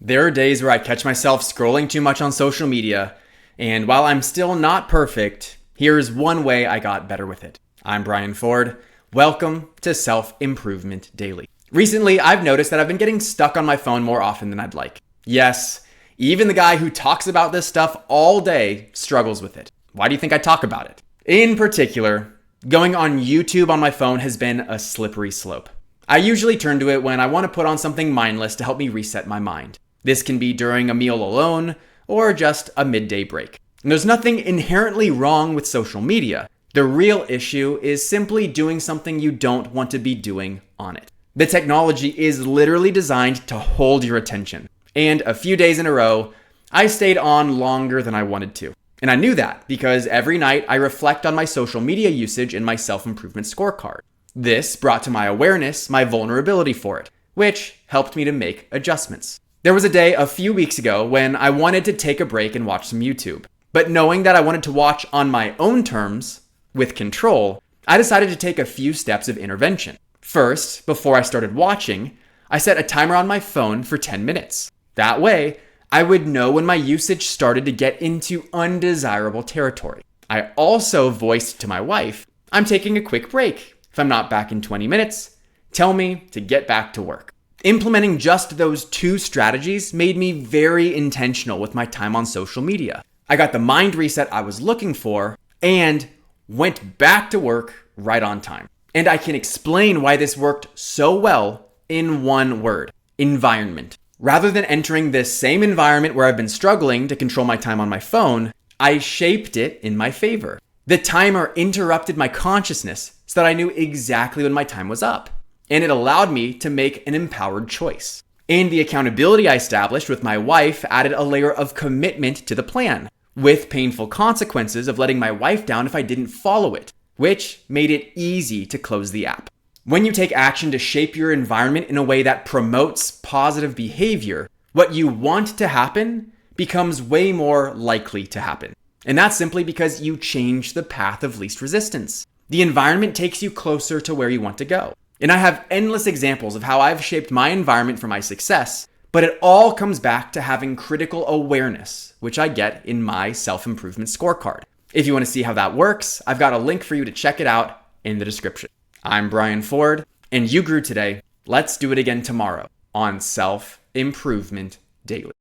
There are days where I catch myself scrolling too much on social media, and while I'm still not perfect, here's one way I got better with it. I'm Brian Ford. Welcome to Self-Improvement Daily. Recently, I've noticed that I've been getting stuck on my phone more often than I'd like. Yes, even the guy who talks about this stuff all day struggles with it. Why do you think I talk about it? In particular, going on YouTube on my phone has been a slippery slope. I usually turn to it when I want to put on something mindless to help me reset my mind. This can be during a meal alone or just a midday break. And there's nothing inherently wrong with social media. The real issue is simply doing something you don't want to be doing on it. The technology is literally designed to hold your attention. And a few days in a row, I stayed on longer than I wanted to. And I knew that because every night I reflect on my social media usage in my Self-Improvement Scorecard. This brought to my awareness my vulnerability for it, which helped me to make adjustments. There was a day a few weeks ago when I wanted to take a break and watch some YouTube. But knowing that I wanted to watch on my own terms, with control, I decided to take a few steps of intervention. First, before I started watching, I set a timer on my phone for 10 minutes. That way, I would know when my usage started to get into undesirable territory. I also voiced to my wife, I'm taking a quick break. If I'm not back in 20 minutes, tell me to get back to work. Implementing just those two strategies made me very intentional with my time on social media. I got the mind reset I was looking for and went back to work right on time. And I can explain why this worked so well in one word: environment. Rather than entering this same environment where I've been struggling to control my time on my phone, I shaped it in my favor. The timer interrupted my consciousness so that I knew exactly when my time was up. And it allowed me to make an empowered choice. And the accountability I established with my wife added a layer of commitment to the plan, with painful consequences of letting my wife down if I didn't follow it, which made it easy to close the app. When you take action to shape your environment in a way that promotes positive behavior, what you want to happen becomes way more likely to happen. And that's simply because you change the path of least resistance. The environment takes you closer to where you want to go. And I have endless examples of how I've shaped my environment for my success, but it all comes back to having critical awareness, which I get in my Self-Improvement Scorecard. If you want to see how that works, I've got a link for you to check it out in the description. I'm Brian Ford, and you grew today. Let's do it again tomorrow on Self-Improvement Daily.